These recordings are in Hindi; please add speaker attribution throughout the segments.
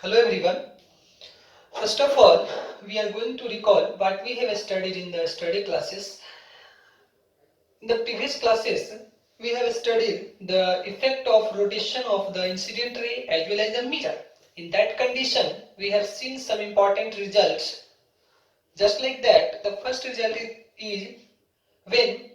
Speaker 1: Hello everyone. First of all, we are going to recall what we have studied in the study classes. In the previous classes, we have studied the effect of rotation of the incident ray as well as the mirror. In that condition, we have seen some important results. Just like that, the first result is when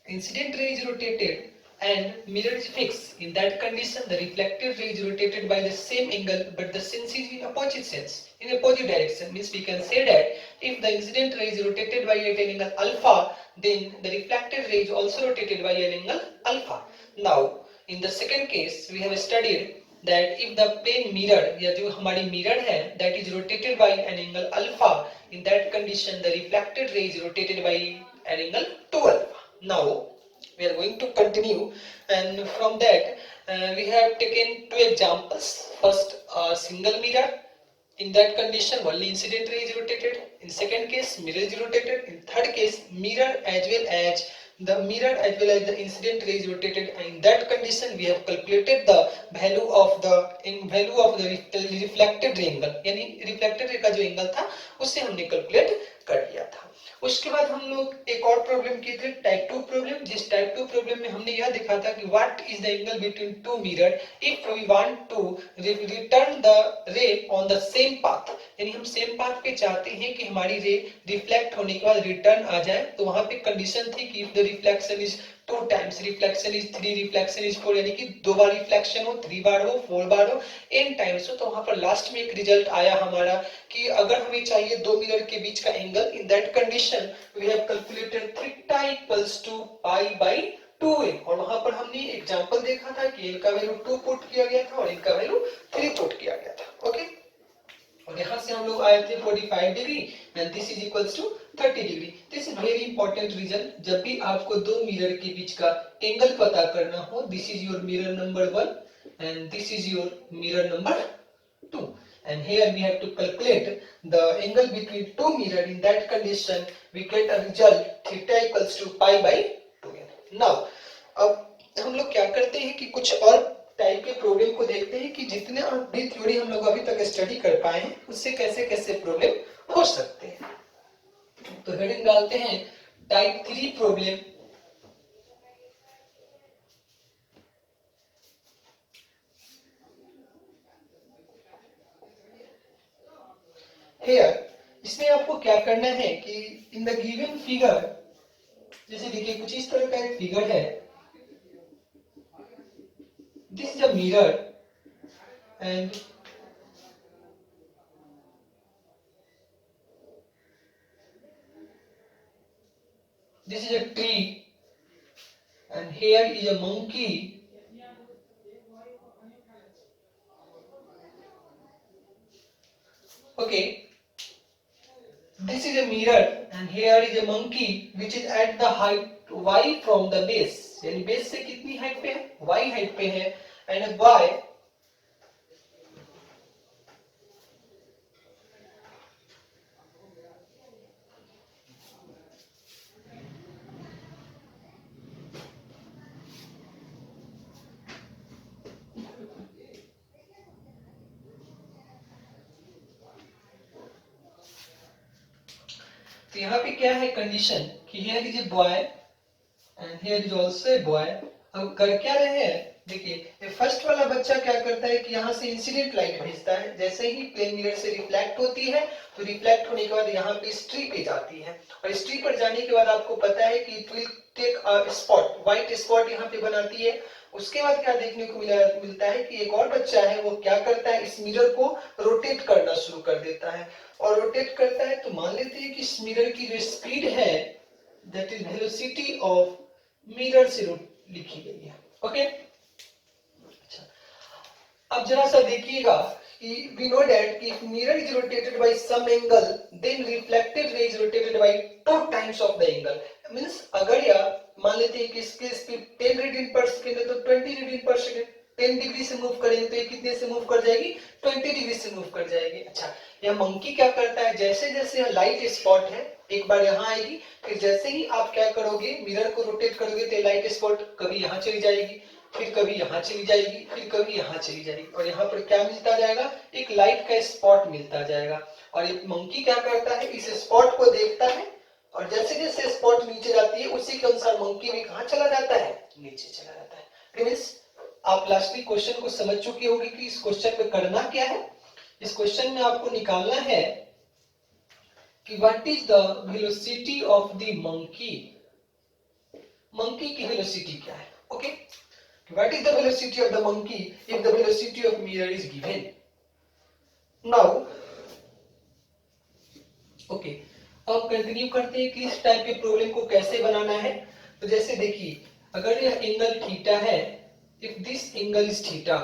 Speaker 1: incident ray is rotated and mirror is fixed. In that condition, the reflected ray is rotated by the same angle, but the sense is in opposite sense, in opposite direction. Means we can say that if the incident ray is rotated by an angle alpha, then the reflected ray is also rotated by an angle alpha. Now, in the second case, we have studied that if the plane mirror या जो हमारी mirror है that is rotated by an angle alpha, in that condition the reflected ray is rotated by an angle 2 alpha. Now we are going to continue, and from that we have taken two examples. First, a single mirror. In that condition, only incident ray is rotated. In second case, mirror is rotated. In third case, mirror as well as the incident ray is rotated. And in that condition, we have calculated the value of the reflected ray angle. यानी reflected ray का जो angle था, उससे हमने calculate कर लिया था. उसके बाद हम लोग एक और प्रॉब्लम किए थे, टाइप 2 प्रॉब्लम. जिस टाइप 2 प्रॉब्लम में हमने यह देखा था कि what is the angle between two mirror if we want to return the ray on the same path. यानी हम सेम पाथ पे चाहते हैं कि हमारी रे रिफ्लेक्ट होने के बाद रिटर्न आ जाए. तो वहां पे कंडीशन थी कि if the reflection is 2 times, reflection is 3, reflection is 4, यानी कि 2 बार रिफ्लेक्शन हो, 3 बार हो, 4 बार हो, n टाइम्स हो. तो वहां पर लास्ट में एक रिजल्ट आया हमारा कि अगर हमें चाहिए दो मिरर के बीच का angle, in that condition we have calculated theta equals to pi by 2a. और वहां पर हमने एग्जांपल देखा था कि इनका वैल्यू 2 पुट किया गया था और इनका वैल्यू 3 पुट किया गया था. ओके, और यहां से हम लोग आए थे 45 degree and this is equals to 30 degree. This is very important reason. जब भी आपको दो मिरर के बीच का एंगल पता करना हो, this is your mirror number 1 and this is your mirror number 2, and here we have to calculate the angle between two mirror. In that condition we get a result theta equals to pi by 2n. now अब हम लोग क्या करते हैं कि कुछ और टाइप के प्रॉब्लम को देखते हैं कि जितने भी थ्योरी हम लोग अभी तक स्टडी कर पाए हैं उससे कैसे कैसे प्रॉब्लम हो सकते हैं. तो हेडिंग डालते हैं टाइप 3 प्रॉब्लम. Here, इसमें आपको क्या करना है कि इन द गिवन फिगर, जैसे देखिए कुछ इस तरह का एक फिगर है. This is a mirror and this is a tree and here is a monkey. Okay, this is a mirror and here is a monkey which is at the height y from the base. यानी बेस से कितनी हाइट पे है, y हाइट पे है. एंड a boy तो यहाँ पे क्या है कंडीशन कि here is a boy and here is also a boy. अब कर क्या रहे हैं, देखिए फर्स्ट वाला बच्चा क्या करता है कि यहाँ से इंसिडेंट लाइट भेजता है. जैसे ही प्लेन मिरर से रिफ्लेक्ट होती है तो रिफ्लेक्ट होने के बाद यहाँ पे इस ट्री पे जाती है और इस ट्री पर जाने के बाद आपको पता है कि it will take a spot, white spot यहाँ पे बनाती है. उसके बाद क्या देखने को मिलता है कि एक और बच्चा है वो क्या करता है, इस मिरर को रोटेट करना शुरू कर देता है. और रोटेट करता है तो मान लेते हैं कि इस मिरर की जो स्पीड है that is velocity of mirror से लिखी गई है. ओके, अच्छा अब जरा सा देखिएगा कि we know that if mirror is rotated by some angle then reflected ray is rotated by 2 times of the angle. means अगर या मान लेते हैं कि इसकी स्पीड 10 रेडियन पर सेकंड है तो 20 रेडियन पर सेकंड 10 डिग्री से मूव करेंगे तो ये कितने से मूव कर जाएगी, 20 डिग्री से मूव कर जाएगी. अच्छा, यह मंकी क्या करता है, जैसे जैसे लाइट स्पॉट है एक बार यहाँ आएगी, फिर जैसे ही आप क्या करोगे मिरर को रोटेट करोगे तो लाइट स्पॉट कभी यहाँ चली जाएगी, फिर कभी यहाँ चली जाएगी, फिर कभी यहाँ चली जाएगी, और यहाँ पर क्या मिलता जाएगा, एक लाइट का स्पॉट मिलता जाएगा। और ये मंकी क्या करता है, इस स्पॉट को देखता है, और जैसे जैसे स्पॉट नीचे जाती है उसी के अनुसार मंकी भी कहाँ चला जाता है, नीचे चला जाता है। मींस आप लास्टली क्वेश्चन को समझ चुके होंगे कि इस क्वेश्चन में करना क्या है। इस क्वेश्चन में आपको निकालना है कि what is the velocity of the monkey, monkey की वेलोसिटी क्या है। Okay, what is the velocity of the monkey if the velocity of mirror is given. Now okay, अब कंटिन्यू करते हैं कि इस टाइप के प्रॉब्लम को कैसे बनाना है। तो जैसे देखिए, अगर यह एंगल थीटा है, if this angle is theta,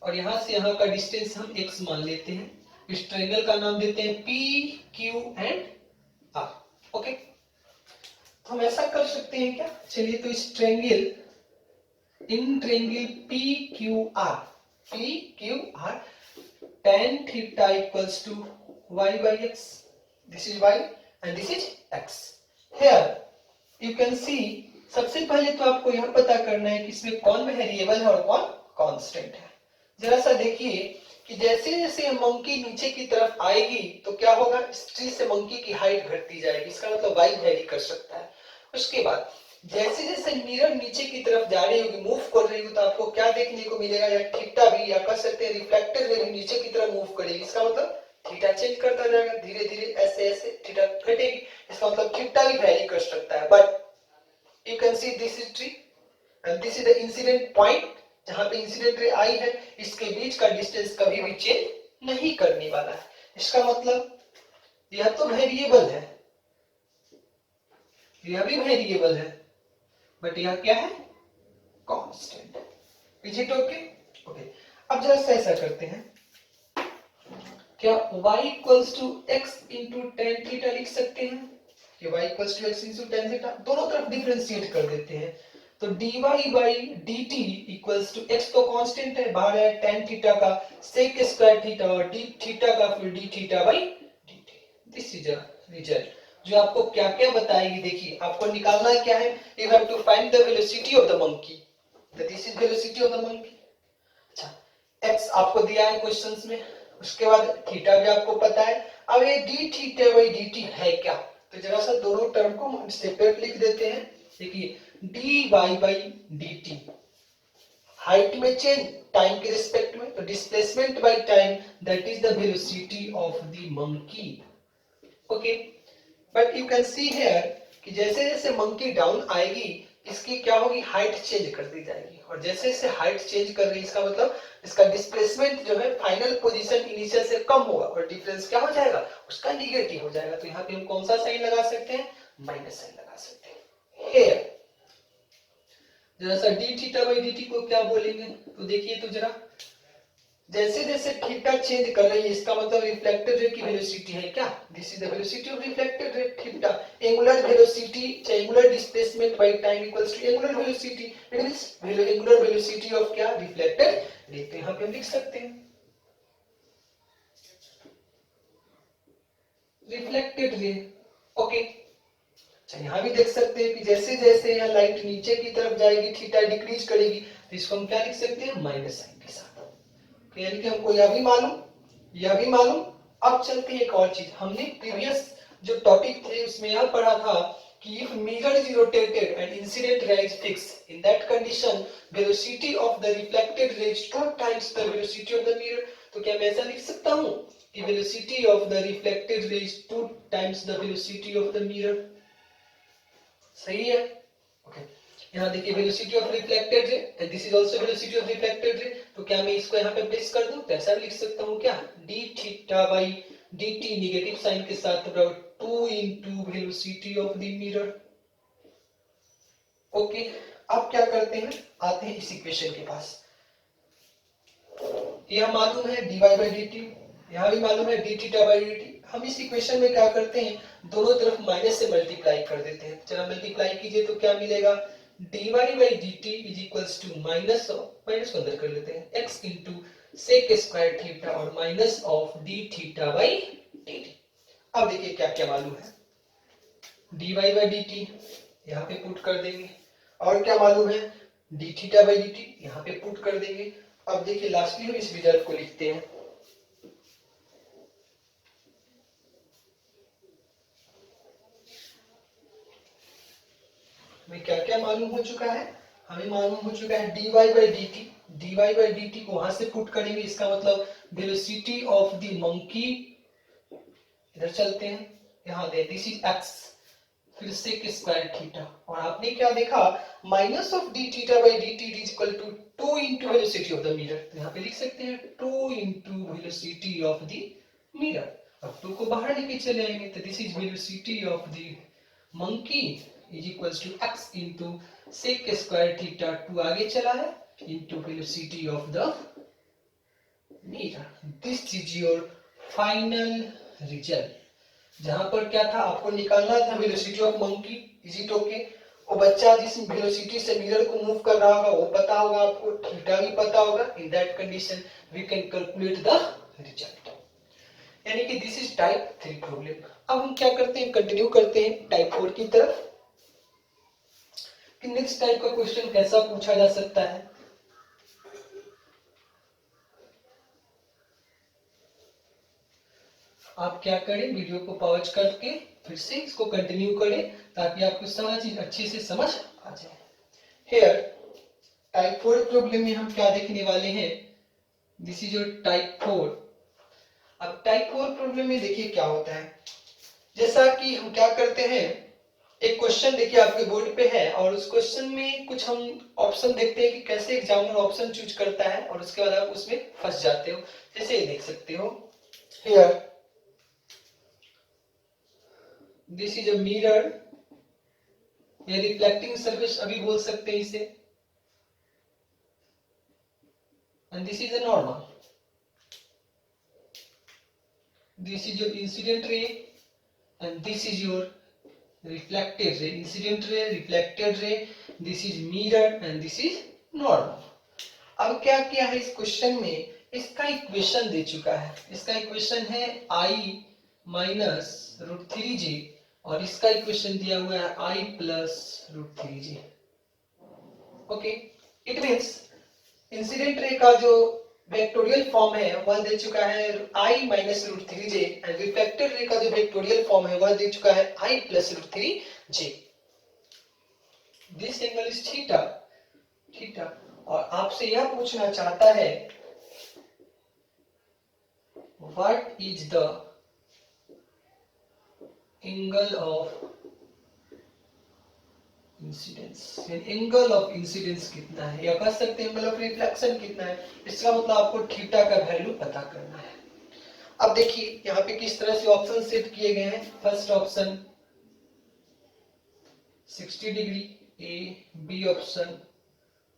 Speaker 1: और यहां से यहां का डिस्टेंस हम x मान लेते हैं, इस ट्रायंगल का नाम देते हैं P, Q and R। Okay, तो हम ऐसा कर सकते हैं क्या, चलिए तो इस triangle, in triangle PQR, PQR tan theta equals to y by x, this is y and this is x। here you can see, सबसे पहले तो आपको यह पता करना है कि इसमें कौन वेरिएबल है और कौन कांस्टेंट है। जरा सा देखिए कि जैसे जैसे मंकी नीचे की तरफ आएगी तो क्या होगा, इस ट्री से मंकी की हाइट घटती जाएगी, इसका मतलब y वेरी कर सकता है। उसके बाद जैसे जैसे मिरर नीचे की तरफ जा रही होगी, मूव कर रही होगी, तो आपको क्या देखने को मिलेगा, या थीटा भी, या कह सकते हैं रिफ्लेक्टेड रे भी नीचे की तरफ मूव करेगी, इसका मतलब थीटा चेंज करता जाएगा, धीरे धीरे ऐसे ऐसे थीटा घटेगी, इसका मतलब थीटा भी वेरी कर सकता है। But you can see this is tree and this is the incident point, जहां पे इंसिडेंट रे आई है, इसके बीच का डिस्टेंस कभी भी चेंज नहीं करने वाला है। इसका मतलब यह तो वेरिएबल है, यह भी वेरिएबल है, बट यह क्या है, constant. Is it okay? Okay, अब जरा सा ऐसा करते हैं, क्या y equals to x into tan theta लिख सकते हैं, कि y equals to x into tan theta, दोनों तरफ डिफरेंशिएट कर देते हैं। तो dy by dt equals to x तो कांस्टेंट है, बाहर है tan थीटा का sec स्क्वायर थीटा, और d थीटा का फिर d theta by dt। This is a result जो आपको क्या क्या बताएगी। देखिए, आपको निकालना क्या है, you have to find the velocity of the monkey, this is velocity of the monkey. अच्छा, x आपको दिया है क्वेश्चंस में, उसके बाद थीटा भी आपको पता है। अब ये d थीटा बाई dt है क्या, तो जरा सा दोनों टर्म को हम सेपरेट लिख देते हैं। देखिए, dy बाई dt, हाइट में चेंज टाइम के रिस्पेक्ट में, तो displacement by time, that is the velocity of the monkey. Okay, but you can see here कि जैसे जैसे मंकी डाउन आएगी, इसकी क्या होगी, हाइट चेंज कर दी जाएगी, और जैसे जैसे हाइट चेंज कर रही है, इसका मतलब इसका डिस्प्लेसमेंट जो है फाइनल पोजीशन इनिशियल से कम होगा, और डिफरेंस क्या हो जाएगा, उसका निगेटिव हो जाएगा। तो यहाँ पे हम कौन सा साइन लगा सकते हैं, माइनस साइन लगा सकते हैं। हियर जरा सा डी थीटा बाई dt को क्या बोलेंगे, तो देखिए तो जरा, जैसे जैसे थीटा चेंज कर रही है, इसका मतलब रिफ्लेक्टेड रे की वेलोसिटी है क्या, this is the velocity of reflected ray theta. Angular velocity, angular displacement by time equals to angular velocity, it means angular velocity of क्या, रिफ्लेक्टेड रे। तो यहां पे हम लिख सकते हैं रिफ्लेक्टेड रे। ओके, अच्छा, यहां भी देख सकते हैं कि जैसे जैसे यह लाइट नीचे की तरफ जाएगी, थीटा डिक्रीज करेगी, तो इसको हम क्या लिख सकते हैं, माइनस साइन के साथ। यानी कि हमको यह भी मालूम, यह भी मालूम। अब चलते हैं एक और चीज, हमने प्रीवियस जो टॉपिक थे उसमें यह पढ़ा था कि if mirror is rotated and incident ray is fixed, in that condition velocity of the reflected ray is 2 times the velocity of the mirror। तो क्या मैं ऐसा लिख सकता हूं कि velocity of the reflected ray is 2 times the velocity of the mirror। सही है? ओके, यहाँ देखिए velocity of reflected ray and this is also velocity of reflected ray, तो क्या मैं इसको यहाँ पे प्लेस कर दूं, तो ऐसा लिख सकता हूँ क्या, d theta by dt negative sign के साथ बराबर 2 into velocity of the mirror. Okay, अब क्या करते हैं, आते हैं इस इक्वेशन के पास। यह मालूम है dy बाई dt, यहाँ भी मालूम है d थीटा बाई dt। हम इस इक्वेशन में क्या करते हैं, दोनों तरफ माइनस से मल्टीप्लाई कर देते हैं। चलो मल्टीप्लाई कीजिए तो क्या मिलेगा, dy by dt is equals to minus को अंदर कर लेते हैं, x into sec square theta और minus of d theta by dt। अब देखिए क्या क्या मालूम है, dy बाई dt यहाँ पे पुट कर देंगे, और क्या मालूम है, D theta by D T यहाँ पे पुट कर देंगे। अब देखिए लास्टली हम इस रिजल्ट को लिखते हैं। हमें क्या क्या मालूम हो चुका है? हमें मालूम हो चुका है dy by D T, dy by D T को वहां से पुट करेंगे, इसका मतलब वेलोसिटी ऑफ द मंकी, इधर चलते हैं, यहाँ दे दिस इज x, फिर सेक स्क्वायर थीटा, और आपने क्या देखा minus of D theta by D T is equal to 2 into velocity of the mirror, तो यहाँ पे लिख सकते हैं 2 into velocity of the mirror. अब 2 को बाहर लेके चले आएंगे तो this is velocity of the monkey is equals to x into sec square theta, 2 आगे चला है, into velocity of the mirror. This is your final result. जहां पर क्या था, आपको निकालना था velocity of monkey, is it okay? वो बच्चा जिस वेलोसिटी से मिरर को मूव कर रहा होगा वो पता होगा आपको, थीटा भी पता होगा। In that condition we can calculate the result, यानी कि दिस इज टाइप 3 प्रॉब्लम। अब हम क्या करते हैं, कंटिन्यू करते हैं टाइप 4 की तरफ कि नेक्स्ट टाइप का क्वेश्चन कैसा पूछा जा सकता है। आप क्या करें, वीडियो को पॉज करके फिर से इसको कंटिन्यू करें ताकि आपको सारा चीज अच्छे से समझ आ जाए। हियर टाइप 4 प्रॉब्लम में हम क्या देखने वाले हैं, दिस इज योर टाइप 4। अब टाइप 4 प्रॉब्लम में देखिए क्या होता है, जैसा कि हम क्या करते हैं, एक क्वेश्चन देखिए आपके बोर्ड पे है और उस क्वेश्चन में कुछ हम ऑप्शन देखते हैं कि कैसे एग्जामिनर ऑप्शन चूज करता है और उसके बाद आप उसमें फंस जाते हो। जैसे ये देख सकते हो, here this is a mirror, ये रिफ्लेक्टिंग सरफेस अभी बोल सकते हैं इसे, and this is a normal, this is your incident ray and this is your reflected ray, incident ray, reflected ray, this is mirror and this is normal। अब क्या किया है इस क्वेश्चन में, इसका इक्वेशन दे चुका है, इसका इक्वेशन है i minus root three J और इसका इक्वेशन दिया हुआ है i plus root three J. Okay, it means incident ray का जो वेक्टोरियल फॉर्म है वह दे चुका है i minus root three J and reflected ray का जो वेक्टोरियल फॉर्म है वह दे चुका है i plus root three J. This angle is theta, theta, और आपसे यह पूछना चाहता है what is the angle of incidence, angle of incidence कितना है, या कह सकते हैं एंगल ऑफ रिफ्लेक्शन कितना है। इसका मतलब आपको थीटा का वैल्यू पता करना है। अब देखिए यहाँ पे किस तरह से ऑप्शन सेट किए गए हैं। First option 60 degree, A, B option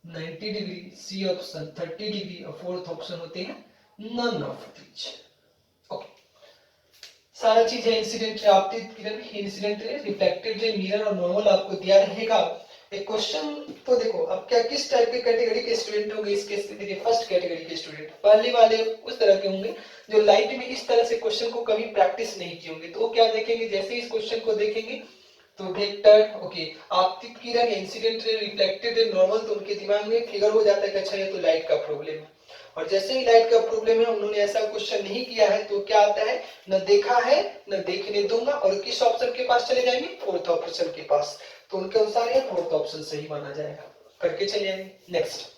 Speaker 1: 90 degree, C option 30 degree और फोर्थ ऑप्शन होते हैं नन ऑफ दिस। ओके, सारा चीज है इंसिडेंट रे, आपतित किरण, incident ray, reflected ray, mirror और नॉर्मल आपको दिया रहेगा। एक क्वेश्चन तो देखो, अब क्या किस टाइप के कैटेगरी के स्टूडेंट होंगे इसके, देखिए फर्स्ट कैटेगरी के स्टूडेंट, पहले वाले उस तरह के होंगे जो लाइट में इस तरह से क्वेश्चन को कभी प्रैक्टिस नहीं किए होंगे। तो वो क्या देखेंगे, जैसे इस क्वेश्चन को देखेंगे तो वेक्टर, ओके, आपतित किरण, incident ray, reflected ray, normal, तो उनके दिमाग में फिगर हो जाता है कि अच्छा ये तो लाइट का प्रॉब्लम है। और जैसे ही लाइट का प्रॉब्लम है, उन्होंने ऐसा क्वेश्चन नहीं किया है तो क्या आता है, न देखा है न देखने दूंगा, और किस ऑप्शन के पास चले जाएंगे, फोर्थ ऑप्शन के पास। तो उनके अनुसार ये फोर्थ ऑप्शन सही माना जाएगा, करके चले जाएंगे। नेक्स्ट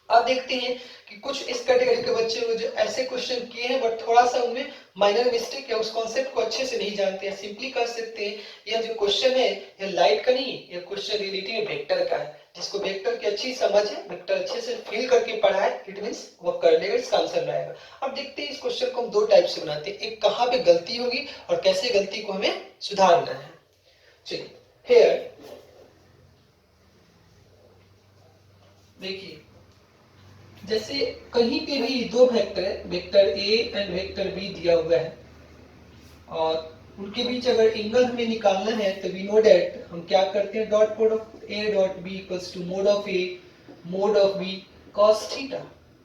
Speaker 1: अब देखते हैं कि कुछ इस कैटेगरी के बच्चे जो ऐसे क्वेश्चन किए हैं बट थोड़ा सा उनमें माइनर मिस्टेक है, उस कॉन्सेप्ट को अच्छे से नहीं जानते हैं। सिंपली कह सकते हैं यह जो क्वेश्चन है यह लाइट का नहीं, यह क्वेश्चन रिलेटिव में वेक्टर का है। जिसको वेक्टर की अच्छी समझ है, वेक्टर अच्छे से फील करके पढ़ा है, इट मींस वो कर लेगा, इसका आंसर लाएगा। अब देखते हैं इस क्वेश्चन को हम दो टाइप से बनाते हैं, एक कहाँ पे गलती होगी और कैसे गलती को हमें सुधारना है। चलिए, हियर देखिए, जैसे कहीं पे भी दो वेक्टर है, vector A and vector B दिया हुआ है और उनके बीच अगर एंगल हमें निकालना है तो वी नो दैट हम क्या करते हैं, dot product A dot B equals to mod of A mod of B cos theta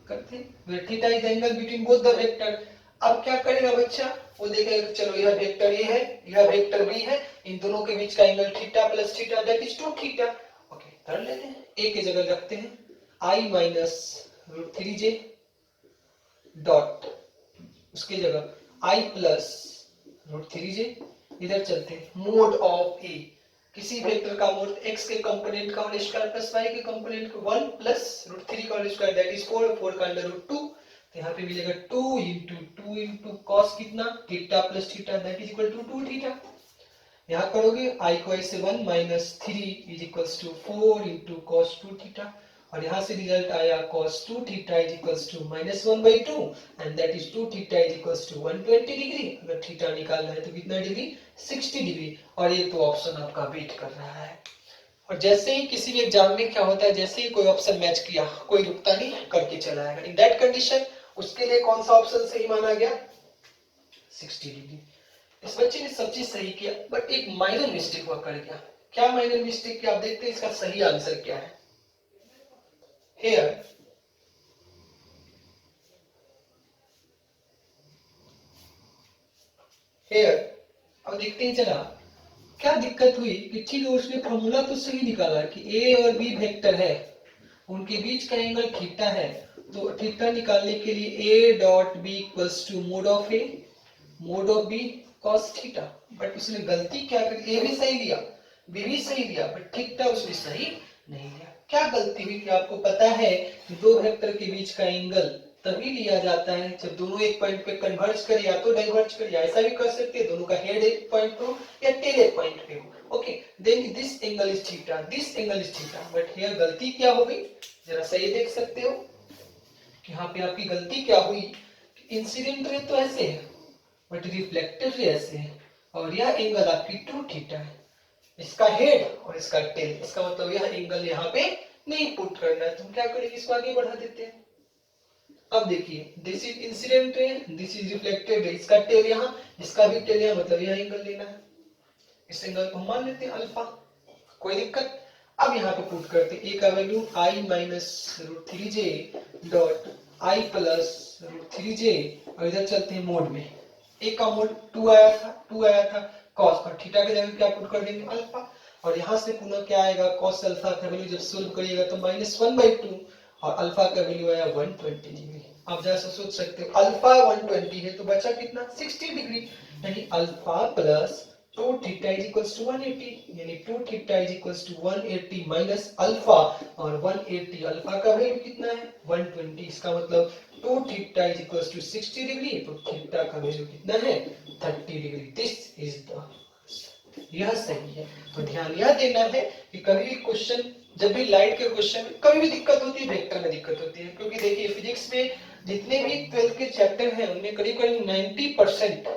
Speaker 1: करते हैं, where theta is angle between both the vector. अब क्या करेगा बच्चा, वो देखेगा चलो यह वेक्टर ए है, यह वेक्टर बी है, इन दोनों के बीच का angle theta plus theta that is 2 theta. Okay, कर लेते हैं। ए की जगह रखते हैं i minus root three J dot उसकी जगह i plus root three J. इधर चलते हैं मोड ऑफ ए, किसी वेक्टर का मोड x के कंपोनेंट का होल स्क्वायर प्लस y के कंपोनेंट का 1 प्लस रूट थ्री का होल स्क्वायर दैट इज 4, 4 का अंडर रूट 2, तो यहाँ पे मिलेगा 2 इंटू कॉस कितना theta plus theta that is equal to 2 theta. यहाँ करोगे i को ऐसे 1 minus three is equals to 4 into cos 2 theta, और यहाँ से रिजल्ट आया cos 2 theta is equals to minus 1/2 and that is 2 theta is equals to 120 degree. अगर थीटा निकालना है तो कितना डिग्री 60 डिग्री, और ये तो ऑप्शन आपका वेट कर रहा है। और जैसे ही किसी भी एग्जाम में क्या होता है, जैसे ही कोई ऑप्शन मैच किया कोई रुकता नहीं, करके चला आएगा। इन दैट कंडीशन उसके लिए कौन सा ऑप्शन सही माना गया 60 डिग्री। इस बच्चे ने सब चीज सही किया बट एक माइनर मिस्टेक वो कर गया। क्या माइनर मिस्टेक किया आप देखते हैं, इसका सही आंसर क्या है। Here अब देखते हैं जरा क्या दिक्कत हुई कि ठीक है उसने फॉर्मूला तो सही निकाला कि ए और बी वेक्टर है, उनके बीच का एंगल थीटा है, तो थीटा निकालने के लिए A dot B equals to mod of A mod of B cos theta. But उसने गलती क्या करी, ए भी सही लिया बी भी सही लिया बट थीटा उसने सही नहीं लिया। क्या गलती हुई कि आपको पता है कि दो वेक्टर के बीच का एंगल तभी लिया जाता है जब दोनों एक पॉइंट पे कन्वर्ज करे या तो डाइवर्ज करे, ऐसा भी कर सकते हैं दोनों का हेड एक पॉइंट पे हो या टेल एक पॉइंट पे हो। Okay then this angle is theta, this angle is theta. But here गलती क्या हो गई, जरा सही देख सकते हो कि यहाँ पे आपकी गलती क्या हुई। इंसिडेंट रे तो ऐसे है बट रिफ्लेक्टेड रे ऐसे है, और यह एंगल आपकी 2 थीटा है, इसका हेड और इसका टेल, इसका मतलब यह एंगल यहाँ पे नहीं पुट करना है। तुम क्या करेंगे, इसको आगे बढ़ा देते हैं। अब देखिए दिस इज इंसिडेंट रे, दिस इज रिफ्लेक्टेड रे, इसका टेल यहाँ इसका भी टेल यहाँ, मतलब यह एंगल लेना है। इस एंगल को हम मान लेते हैं अल्फा, कोई दिक्कत। अब यहाँ पे पुट करते हैं ए का value I minus root three J dot I plus root three J, और इधर चलते हैं मोड में। ए का मोड 2 आया था कॉस, और थीटा की जगह क्या पुट कर देंगे अल्फा, और यहाँ से पुनः क्या आएगा कॉस अल्फा का वैल्यू जब सोल्व करिएगा तो -1/2 और अल्फा का वैल्यू आया 120 डिग्री। आप जैसा सोच सकते हो अल्फा 120 है तो बचा कितना 60 डिग्री, यानी alpha plus 2 theta is equals to 180, यानी 2 theta is equals to 180 minus alpha, और 180 अल्फा का वैल्यू कितना है 120, इसका मतलब 2 theta is equals to 60 degree, तो थीटा का वैल्यू कितना है 30 डिग्री। दिस इज द, यह सही है। तो ध्यान यह देना है कि कभी भी क्वेश्चन, जब भी लाइट के क्वेश्चन में कभी भी दिक्कत होती है वेक्टर में दिक्कत होती है, क्योंकि देखिए फिजिक्स में जितने भी 12th के चैप्टर हैं उनमें करीब करीब 90%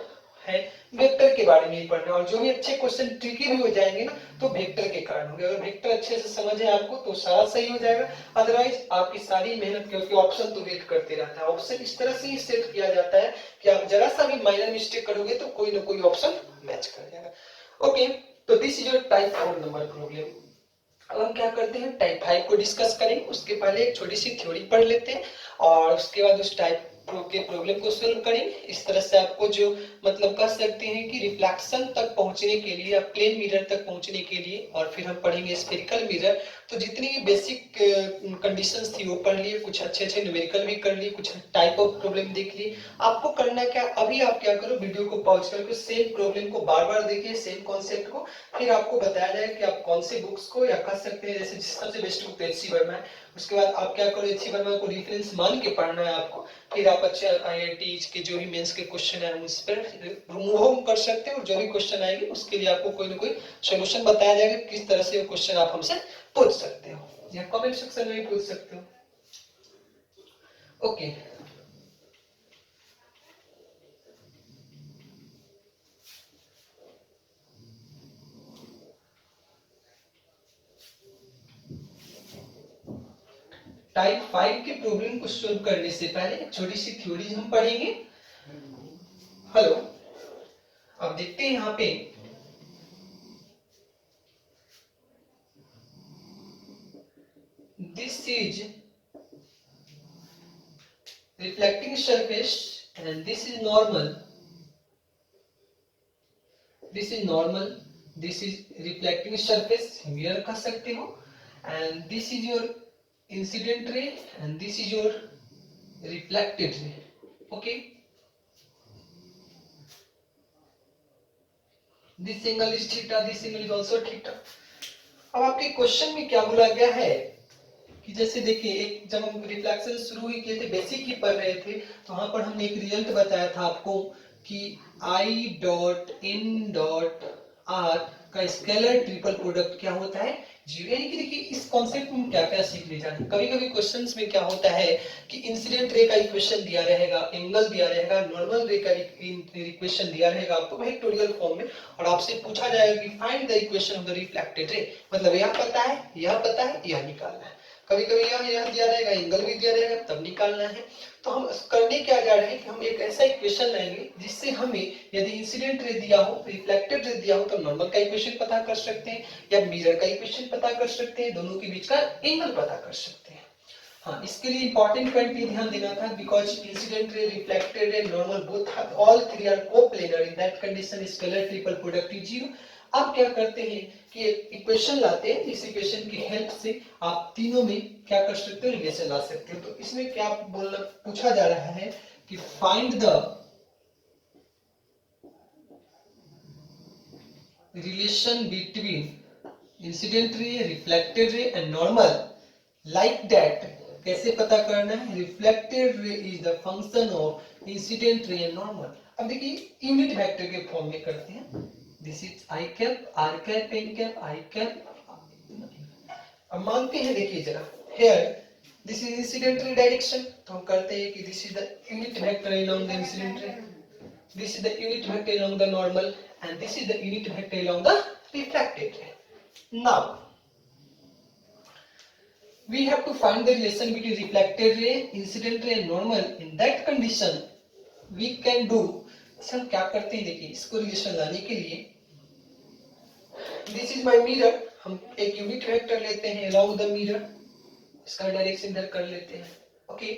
Speaker 1: है वेक्टर के बारे में ही पढ़ना, और जो भी अच्छे क्वेश्चन ट्रिकी भी हो जाएंगे ना तो वेक्टर के कारण होंगे। अगर वेक्टर अच्छे से समझ है आपको तो सारा सही हो जाएगा, अदरवाइज आपकी सारी मेहनत, क्योंकि ऑप्शन तो वेट करते रहता है। ऑप्शन इस तरह से ही सेट किया जाता है कि आप जरा सा भी माइनर मिस्टेक करोगे तो कोई ना कोई ऑप्शन मैच कर जाएगा। ओके तो this is your type 4 number problem. अब हम क्या करते हैं टाइप 5 को डिस्कस करेंगे, उसके पहले एक छोटी सी थ्योरी पढ़ लेते हैं और उसके बाद उस टाइप के प्रॉब्लम को सॉल्व करेंगे। इस तरह से आपको जो मतलब कह सकते हैं कि रिफ्लेक्शन तक पहुंचने के लिए या प्लेन मिरर तक पहुंचने के लिए, और फिर हम पढ़ेंगे स्फेरिकल मिरर, तो जितनी भी बेसिक कंडीशंस थी वो पढ़ लिए, कुछ अच्छे अच्छे न्यूमेरिकल भी कर लिए, कुछ टाइप ऑफ प्रॉब्लम देख लिए। आपको करना क्या, अभी आप क्या करो वीडियो को पॉज करके सेम प्रॉब्लम को बार बार देखिए, सेम कॉन्सेप्ट को, फिर आपको बताया जाएगा कि आप कौन से बुक्स को, या कह सकते हैं जैसे सबसे बेस्ट बुक एचसी वर्मा है, उसके बाद आप क्या करो एचसी वर्मा को रेफरेंस मान के पढ़ना है आपको, फिर आप अच्छे आईआईटी के जो भी मेंस के क्वेश्चन है उस पर रिमूव कर सकते हैं, और जो भी क्वेश्चन आएंगे उसके लिए आपको कोई ना कोई सॉल्यूशन बताया जाएगा किस तरह से वो क्वेश्चन आप हमसे पूछ सकते हो, या कमेंट सेक्शन में भी पूछ सकते हो। ओके टाइप 5 के प्रॉब्लम को सॉल्व करने से पहले एक छोटी सी थ्योरी हम पढ़ेंगे। हेलो, अब देखते हैं यहाँ पे this is reflecting surface and this is normal, this is normal, this is reflecting surface mirror कह सकते हो, and this is your incident ray and this is your reflected ray. Okay, this angle is theta, this angle is also theta. अब आपके क्वेश्चन में क्या बोला गया है कि जैसे देखिए एक जब हम रिफ्लेक्शन शुरू ही किए थे, बेसिक ही पढ़ रहे थे, तो वहां पर हमने एक रिजल्ट बताया था आपको कि I dot in dot are का स्केलर ट्रिपल प्रोडक्ट क्या होता है, जीरो। यानी कि देखिए इस कॉन्सेप्ट में क्या क्या सीख ले जाना। कभी कभी क्वेश्चंस में क्या होता है कि इंसिडेंट रे का इक्वेशन दिया रहेगा, एंगल दिया रहेगा, नॉर्मल रे का इक्वेशन दिया रहेगा आपको वेक्टोरियल फॉर्म में, और आपसे पूछा जाएगा कि find the equation of the reflected ray. मतलब यह पता है, यह पता है, यह निकालना है। कभी कभी यह दिया रहेगा, एंगल भी दिया रहेगा, तब निकालना है। तो हम करने क्या जा रहे हैं कि हम एक ऐसा इक्वेशन लाएंगे जिससे हमें यदि इंसिडेंट रे दिया हो, रिफ्लेक्टेड रे दिया हो, तो नॉर्मल का इक्वेशन पता कर सकते हैं या मिरर का इक्वेशन पता कर सकते हैं, दोनों के बीच का एंगल पता कर सकते हैं। हाँ, इसके लिए इंपॉर्टेंट पॉइंट ये ध्यान देना था, because incident ray, reflected ray, normal both all three are coplanar, in that condition scalar triple product is zero. अब क्या करते हैं कि एक इक्वेशन लाते हैं, इस इक्वेशन की हेल्प से आप तीनों में क्या कर सकते हो, रिलेशन ला सकते हो। तो इसमें क्या बोलना पूछा जा रहा है कि find the relation between incident ray, reflected ray and normal like that. कैसे पता करना है, reflected ray is the function of incident ray and normal. अब देखिए यूनिट वेक्टर के फॉर्म में करते हैं, this is I cap, R cap, N cap, I cap. अब मानते हैं, देखिए जरा, here this is incident ray direction, तो हम करते हैं कि this is the unit vector along the incident ray, this is the unit vector along the normal and this is the unit vector along the refracted ray. Now we have to find the relation between reflected ray, incident ray and normal. In that condition we can do, हम क्या करते हैं, देखिए इसको रिलेशन लाने के लिए, this is my mirror, हम एक यूनिट वेक्टर लेते हैं along the mirror, इसका डायरेक्शन इधर कर लेते हैं। Okay,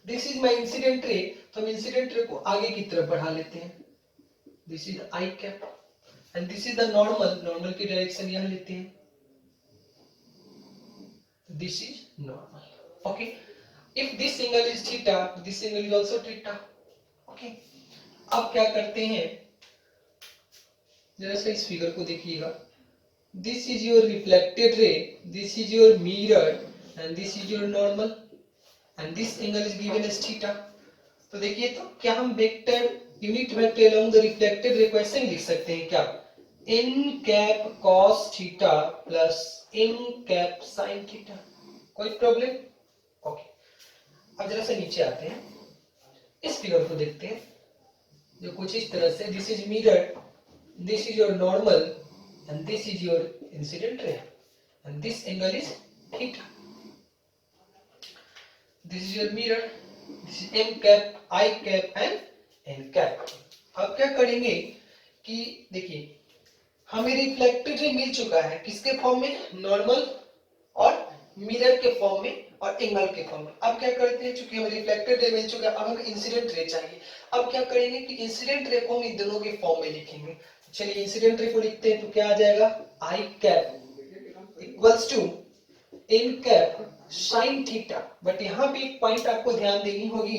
Speaker 1: this is my incident ray, तो हम इंसिडेंट रे को आगे की तरफ बढ़ा लेते हैं, this is I cap and this is the normal, normal की डायरेक्शन यहां लेते हैं, this is normal. Okay, if this angle is theta, this angle is also theta. Okay, अब क्या करते हैं, जरा सा इस फिगर को देखिएगा, this is your reflected ray, this is your mirror and this is your normal and this angle is given as theta। तो देखिए, तो क्या हम vector unit vector along the reflected ray को ऐसे लिख सकते हैं क्या, n cap cos theta plus n cap sin theta, कोई प्रॉब्लम? ओके, अब जरा से नीचे आते हैं, इस फिगर को देखते हैं जो कुछ इस तरह से, this is mirror, this is your normal and this is your incident ray and this angle is theta. This is your mirror, this is m cap, I cap and n cap। अब क्या करेंगे कि देखिए हमें रिफ्लेक्टेड रे मिल चुका है, किसके फॉर्म में, नॉर्मल और मिरर के फॉर्म में और एंगल के फॉर्म में। अब क्या करते हैं, चूंकि हमें रिफ्लेक्टेड रे मिल चुका है, अब हमें इंसिडेंट रे चाहिए। अब क्या करेंगे कि इंसिडेंट रे को हम इन दोनों के फॉर्म में लिखेंगे। चलिए इंसिडेंट रे को लिखते हैं, तो क्या आ जाएगा, I cap equals to n cap sin theta. But यहाँ पे एक पॉइंट आपको ध्यान देनी होगी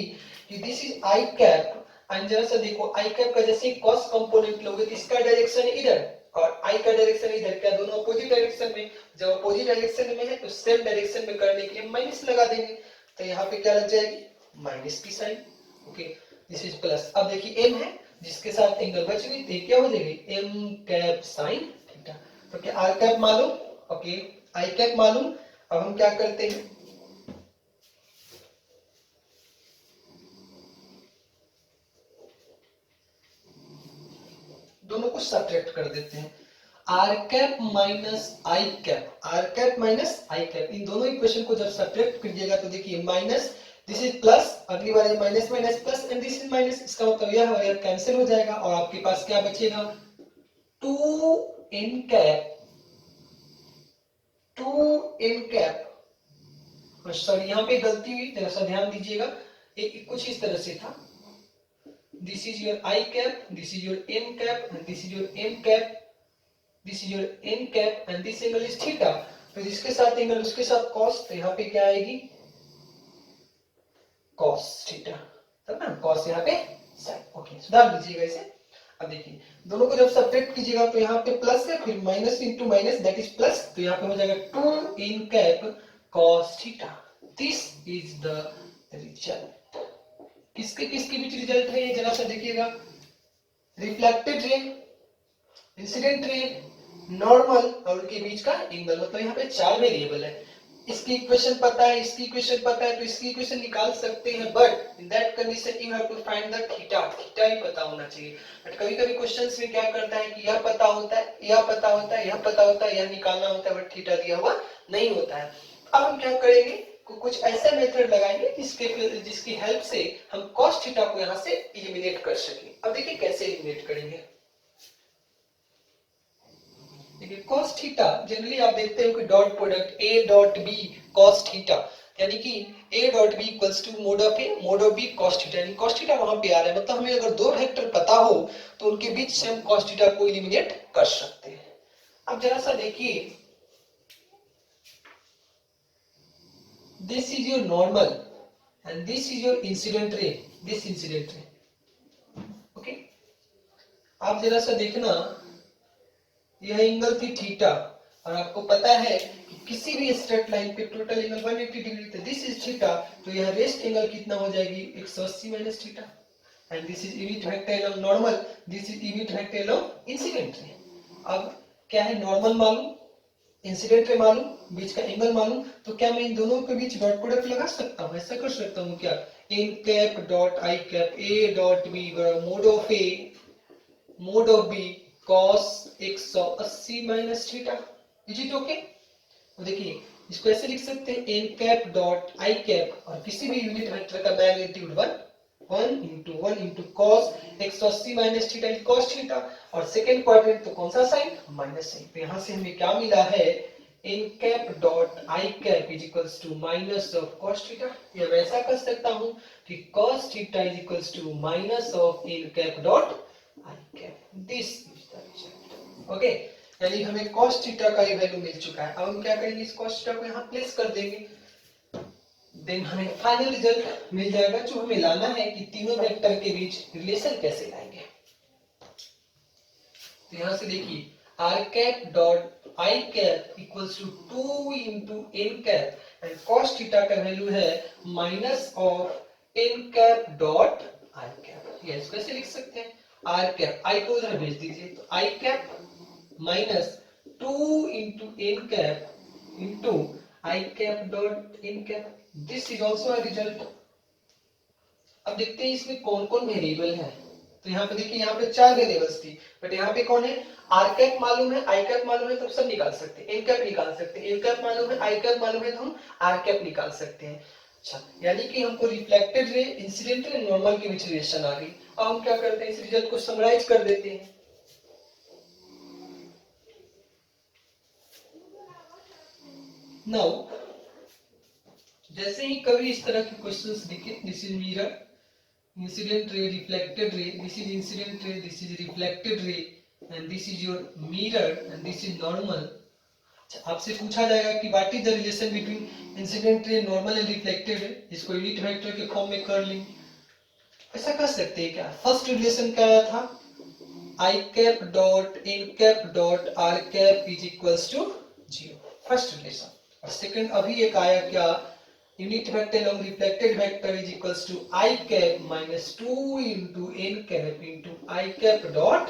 Speaker 1: कि this is I cap and जरा सा देखो, आई कैप का जैसे cos कंपोनेंट लोगे तो इसका डायरेक्शन इधर और आई का डायरेक्शन इधर, क्या दोनों अपोजिट डायरेक्शन में? जब अपोजिट डायरेक्शन में है तो सेम डायरेक्शन में करने के लिए माइनस लगा देंगे, तो यहाँ पे क्या लग जाएगी, माइनस की sign. Okay, this is plus. अब देखिए m है जिसके साथ एंगल बच गई, तो क्या हो जाएगी, m कैप sin थीटा। तो क्या r कैप मालूम, ओके, आई कैप मालूम। अब हम क्या करते हैं, दोनों को सब्ट्रैक्ट कर देते हैं, R cap minus I cap, R cap minus I cap, इन दोनों इक्वेशन को जब सब्ट्रैक्ट कीजिएगा तो देखिए माइनस, दिस इज प्लस, अगली बार minus minus plus and this is minus, इसका मतलब यह है कैंसिल हो जाएगा और आपके पास क्या बचेगा, 2n cap, 2n cap. Sorry यहाँ पे गलती हुई, जरा सा ध्यान दीजिएगा, एक कुछ इस तरह से था, this is your I cap, this is your n cap and this is your m cap this is your N cap and this angle is theta. तो जिसके साथ एंगल उसके साथ कॉस, तो यहाँ पे क्या आएगी कॉस थीटा, तब ना कॉस यहाँ पे साइन। ओके, सुधार लीजिएगा इसे। अब देखिए दोनों को जब सब्ट्रैक्ट कीजिएगा तो यहाँ पे प्लस है, फिर minus into minus that is plus, तो यहाँ पे हो जाएगा 2 N cap cos theta. This is the result. किसके किसके बीच रिजल्ट है ये जरा सा देखिएगा, reflected ray, incident ray, normal और उनके बीच का एंगल। मतलब यहाँ पे 4 वेरिएबल है। इसकी इक्वेशन पता है, इसकी इक्वेशन पता है, तो इसकी इक्वेशन निकाल सकते हैं, but in that condition you have to find the theta. Theta ही पता होना चाहिए। बट कभी-कभी क्वेश्चंस में क्या करता है कि यह पता होता है, यह पता होता है, यह पता होता है, यह निकालना होता है, बट थीटा दिया हुआ नहीं होता है। अब हम क्या करेंगे, कुछ ऐसा मेथड लगाएंगे जिसकी हेल्प से हम cos थीटा को यहाँ से एलिमिनेट कर सकें। अब देखिए कैसे एलिमिनेट करेंगे। देखिए cos थीटा जनरली आप देखते हो कि dot product a dot b cos theta, यानी कि a dot b equals to mod of a mod of b cos theta, यानी cos थीटा वहां पे आ रहा है। मतलब हमें अगर दो वेक्टर पता हो तो उनके बीच से हम cos थीटा को एलिमिनेट कर सकते हैं। अब जरा सा देखिए, this is your normal and this is your incident ray, this incident ray. Okay, आप जरा सा देखना, यह एंगल थी थीटा और आपको पता है कि किसी भी स्ट्रेट लाइन पे टोटल एंगल 180 डिग्री, तो दिस इज थीटा, तो यह रेस्ट एंगल कितना हो जाएगी 180 minus theta. And this is unit vector along normal, this is unit vector along incident ray. अब क्या है, नॉर्मल मालूम, इंसिडेंट रे मालूम, बीच का एंगल मालूम, तो क्या मैं इन दोनों के बीच डॉट प्रोडक्ट लगा सकता हूँ? ऐसा कर सकता हूँ क्या, N cap dot I cap A dot B mod of A mod of B cos 180 minus theta. Is it okay? देखिए इसको ऐसे लिख सकते हैं n cap dot i cap और किसी भी यूनिट वेक्टर का magnitude 1 into 1 into cos 180 minus theta cos theta, और सेकंड क्वाड्रेंट तो कौन सा साइन, माइनस साइन। तो यहाँ से हमें क्या मिला है, n cap dot i cap is equals to minus of cos theta. या मैं ऐसा कर सकता हूँ कि cos theta is equals to minus of n cap dot i cap. This okay, यानी हमें cos थीटा का ये वैल्यू मिल चुका है। अब हम क्या करेंगे, इस cos थीटा को यहाँ प्लेस कर देंगे, देन हमें फाइनल रिजल्ट मिल जाएगा। जो हमें लाना है कि तीनों वेक्टर के बीच रिलेशन कैसे लाएंगे। तो यहाँ से देखिए r cap dot i cap equals to 2 into n cap and cos theta का वैल्यू है minus of n cap dot i cap. ये इसको ऐसे लिख सकते हैं, r कैप i को उधर भेज दीजिए, तो i cap minus 2 into n cap into i cap dot n cap. This is also a result. अब देखते हैं इसमें कौन कौन वेरिएबल है। तो यहाँ पे देखिए, यहाँ पे 4 वेरिएबल्स थी, बट यहाँ पे कौन है, r कैप मालूम है, i कैप मालूम है, तो सब निकाल सकते हैं। n कैप निकाल सकते हैं, n कैप मालूम है, i कैप मालूम है, तो हम r कैप निकाल सकते हैं। अच्छा, यानी कि हमको reflected ray, incident ray, normal के बीच रिलेशन आ गई। अब हम क्या करते हैं, इस रिजल्ट को समराइज कर देते हैं। नाउ जैसे ही कभी इस तरह के क्वेश्चंस दिखे, this is mirror, incident ray, reflected रे, दिस इज इंसिडेंट रे, this is reflected ray and this is your mirror and this is normal. आपसे पूछा जाएगा कि what is the relation between incident रे, नॉर्मल एंड रिफ्लेक्टेड रे। इसको यूनिट वेक्टर के फॉर्म में कर लेंगे। ऐसा कर सकते हैं क्या, फर्स्ट रिलेशन क्या आया था, i cap dot n cap dot r cap is equals to 0, first relation. और सेकंड अभी एक आया क्या, unit vector along reflected vector is equals to i cap minus 2 into n cap into i cap dot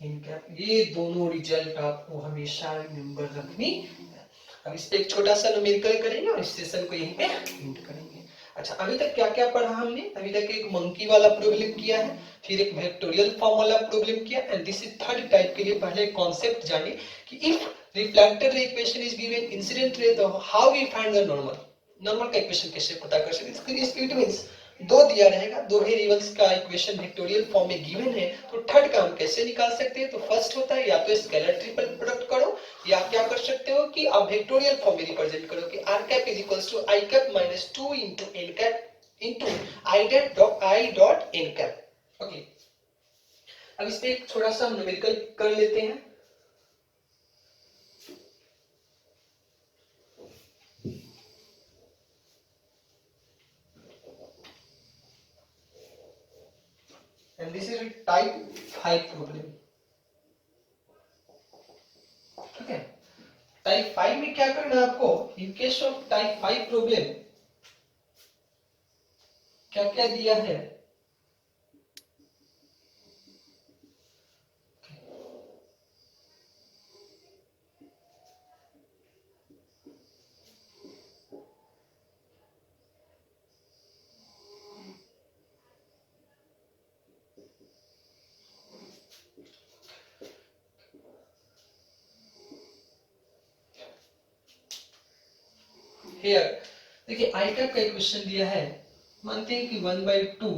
Speaker 1: n cap. ये दोनों रिजल्ट आपको हमेशा नंबर रखनी है। अब इस पे एक छोटा सा न्यूमेरिकल करेंगे और इस सेशन को यहीं पे एंड करेंगे। अच्छा, अभी तक क्या क्या पढ़ा हमने, अभी तक एक मंकी वाला प्रॉब्लम किया है, फिर एक वेक्टोरियल फॉर्म वाला प्रॉब्लम किया, and this is third type के लिए पहले कॉन्सेप्ट जाने कि if reflected ray equation is given incident ray, तो how we find the normal, normal का इक्वेशन कैसे पता कर सकते हैं। इसके मींस दो दिया रहेगा, दो वेरिएबल्स का इक्वेशन वेक्टोरियल फॉर्म में गिवन है, तो थर्ड का हम कैसे निकाल सकते हैं। तो फर्स्ट होता है या तो स्केलर ट्रिपल प्रोडक्ट करो, या क्या कर सकते हो कि आप वेक्टोरियल फॉर्म में रिप्रेजेंट करो कि r cap is equals to i cap minus 2 into n cap into i dot n cap. Okay, अब इस पे एक थोड़ा सा न्यूमेरिकल कर लेते हैं। and this is a type 5 problem. ठीक है, टाइप 5 में क्या करना है आपको? In case of type 5 problem क्या क्या दिया है? हियर देखिए आई कैप का इक्वेशन दिया है, मानते हैं कि 1/2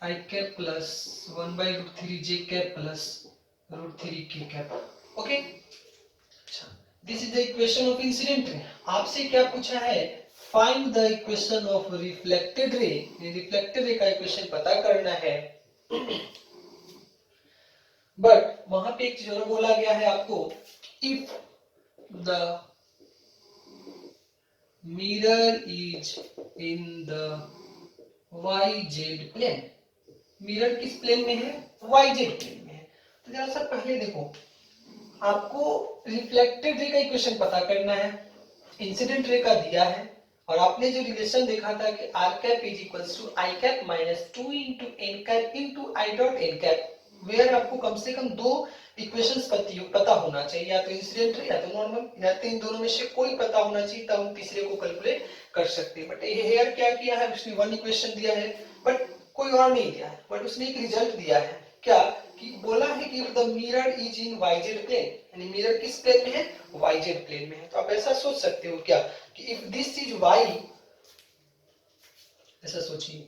Speaker 1: आई कैप प्लस 1/√3 जे कैप प्लस √3 के कैप. ओके, अच्छा, this is the equation of incident रे. आपसे क्या पूछा है? Find the equation of reflected रे. रिफ्लेक्टेड रे का इक्वेशन पता करना है. बट वहां पे एक चीज और बोला गया है आपको, if the mirror is in the yz plane. Mirror किस प्लेन में है? yz प्लेन में है. तो जरा सा पहले देखो, आपको रिफ्लेक्टेड रे का इक्वेशन पता करना है, इंसिडेंट रे का दिया है, और आपने जो रिलेशन देखा था कि r cap is equals to i cap minus 2 into n cap into i dot n cap, where आपको कम से कम दो इक्वेशंस पता होना चाहिए, या तो इंसिडेंट रे या तो नॉर्मल, या तो इन दोनों में से कोई पता होना चाहिए, तब हम तीसरे को कैलकुलेट कर सकते हैं. बट ये हेयर क्या किया है, उसने वन इक्वेशन दिया है बट कोई और नहीं दिया है, बट उसने एक रिजल्ट दिया है. क्या कि बोला है कि the mirror is in yz plane, यानी मिरर किस प्लेन में है? yz प्लेन में है. तो आप ऐसा सोच सकते हो क्या कि इफ दिस इज y, ऐसा सोचिए,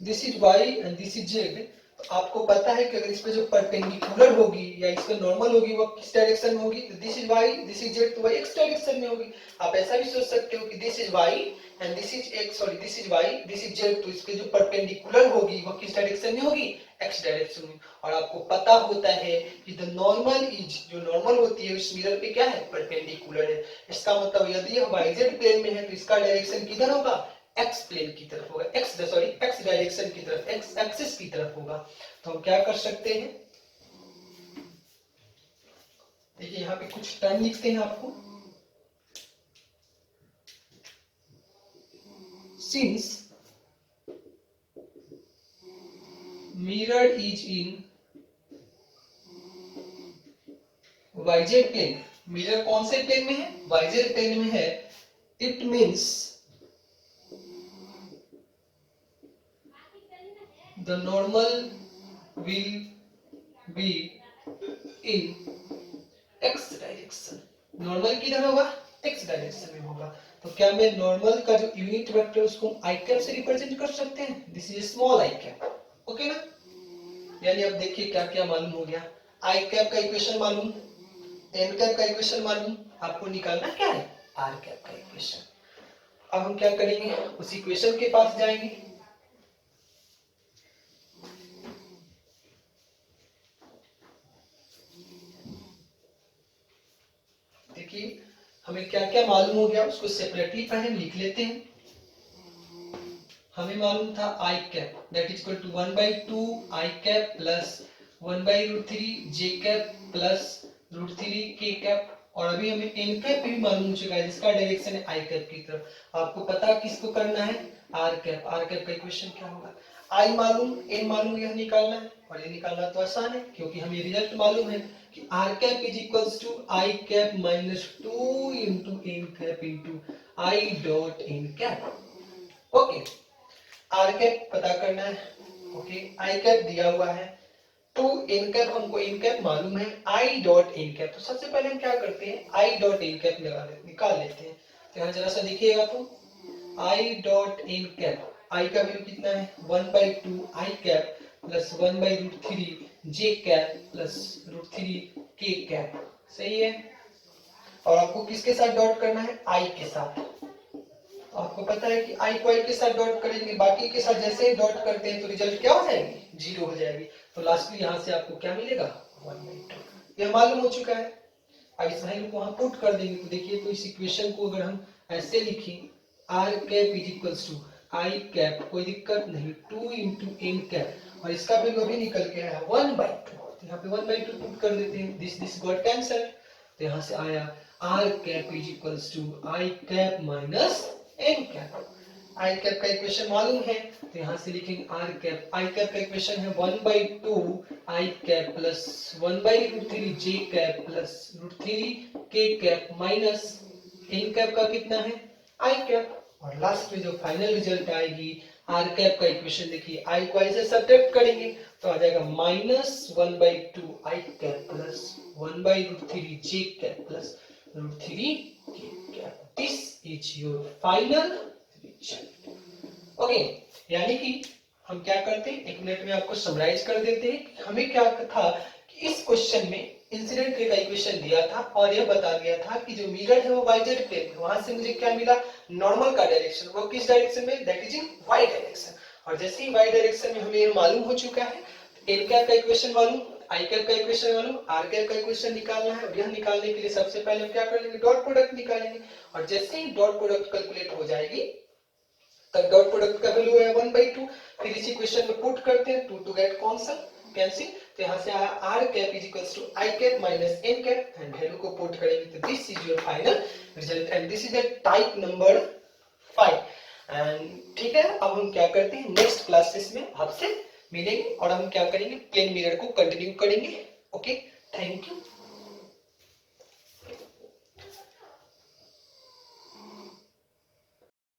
Speaker 1: this is y and this is z, तो आपको पता है कि अगर इस पे जो परपेंडिकुलर होगी या इस पे नॉर्मल होगी वो किस डायरेक्शन में होगी? तो this is y, this is z, तो y x डायरेक्शन में होगी. आप ऐसा भी सोच सकते हो कि this is y and this is x, sorry this is y, this is z, तो इसके जो परपेंडिकुलर होगी वो किस डायरेक्शन में होगी? x डायरेक्शन में. और आपको पता होता है कि द नॉर्मल इज, जो नॉर्मल होती है उस मिरर पे क्या है? परपेंडिकुलर है. इसका मतलब यदि यह yz प्लेन में है तो इसका डायरेक्शन किधर होगा? x प्लेन की तरफ होगा, x डायरेक्शन की तरफ, x एक्सिस की तरफ होगा. तो हम क्या कर सकते हैं? देखिए यहाँ पे कुछ टर्म लिखते हैं आपको. Since mirror is in yz plane, mirror कौन से प्लेन में है? yz प्लेन में है. It means the normal will be in x direction. Normal किधर होगा? x डायरेक्शन में होगा. तो क्या मैं नॉर्मल का जो यूनिट वेक्टर उसको i कैप से रिप्रेजेंट कर सकते हैं? This is small i cap. Okay ना? यानी अब देखिए क्या क्या मालूम हो गया. i कैप का इक्वेशन मालूम, n कैप का इक्वेशन मालूम, आपको निकालना क्या है? r कैप का इक्वेशन. अब हम क्या करेंगे? उस इक्वेशन के पास जाएंगे. देखिए हमें क्या क्या मालूम हो गया उसको सेपरेटली पहले लिख लेते हैं. हमें मालूम था i cap that is equal to 1/2 i cap plus 1/√3 j cap plus √3 k cap, और अभी हमें n कैप भी मालूम हो चुका है जिसका डायरेक्शन है i कैप की तरफ. आपको पता किसको करना है? r cap. r कैप का इक्वेशन क्या होगा? i मालूम, n मालूम, यह निकालना है, और ये निकालना तो आसान है क्योंकि हमें रिजल्ट मालूम है कि r cap is equals to i cap minus 2 into n cap into i dot n cap. Okay, r cap पता करना है. ओके, i कैप दिया हुआ है, तो n कैप हमको n कैप मालूम है, i डॉट n कैप. तो सबसे पहले हम क्या करते हैं? i डॉट n कैप निकाल लेते हैं. तो यहाँ जरा सा देखिएगा तो i dot n cap, i का वैल्यू कितना है? 1/2 i cap plus 1/√3 j cap plus √3 k cap. सही है. और आपको किसके साथ डॉट करना है? i के साथ. आपको पता है कि i को i के साथ डॉट करेंगे, बाकी के साथ जैसे ही डॉट करते हैं तो रिजल्ट क्या हो जाएगी? 0 हो जाएगी. तो लास्ट में यहाँ से आपको क्या मिलेगा? 1/2. यह मालूम हो चुका है. अब इस वैल्यू को वहां पुट कर देंगे तो देखिए, तो इस इक्वेशन को अगर हम ऐसे लिखें, r cap is equals to i cap, कोई दिक्कत नहीं, 2 इंटू n कैप, और इसका वैल्यू अभी निकल के आया 1/2, तो यहाँ पे 1/2 पुट कर देते हैं, दिस गॉट कैंसल, तो यहाँ से आया r cap is equals to i cap minus n cap. I cap का इक्वेशन मालूम है, तो यहाँ से लिखेंगे r कैप, आई कैप का इक्वेशन है 1/2 i cap plus 1/√3 j cap plus √3 k cap minus n cap का कितना है i कैप, और लास्ट में जो फाइनल रिजल्ट आएगी r कैप का इक्वेशन देखिए, i को ऐसे सब्ट्रैक्ट करेंगे तो आ जाएगा -1/2 i cap plus 1/√3 j cap plus √3 k cap. This is your final result. Okay, यानी कि हम क्या करते हैं, एक मिनट में आपको समराइज कर देते हैं। हमें क्या था कि इस क्वेश्चन में इंसिडेंट रे का इक्वेशन दिया था और यह बता दिया था कि जो मिरर है वो वाईजेड प्लेन में, वहां से मुझे क्या मिला, नॉर्मल का डायरेक्शन, वो किस डायरेक्शन में, that is in Y direction. और जैसे ही वाई डायरेक्शन में हमें ये मालूम हो चुका है, एन कैप का इक्वेशन मालूम, आई कैप का इक्वेशन मालूम, आर कैप का इक्वेशन निकालना है, और यह निकालने के लिए सबसे पहले हम क्या कर लेंगे, डॉट प्रोडक्ट निकालेंगे। और जैसे ही डॉट प्रोडक्ट कैलकुलेट हो जाएगी तब डॉट प्रोडक्ट का वैल्यू है 1/2, फिर इसी क्वेश्चन में पुट करते हैं, 2 टू गेट कैंसिल, तो यहाँ से आया r cap is equals to i cap minus n cap, and value को पुट करेंगे तो this is your final result, and this is the type number 5। And ठीक है, अब हम क्या करते हैं, नेक्स्ट क्लासेस में आपसे मिलेंगे और हम क्या करेंगे, प्लेन मिरर को कंटिन्यू करेंगे। Okay, thank you.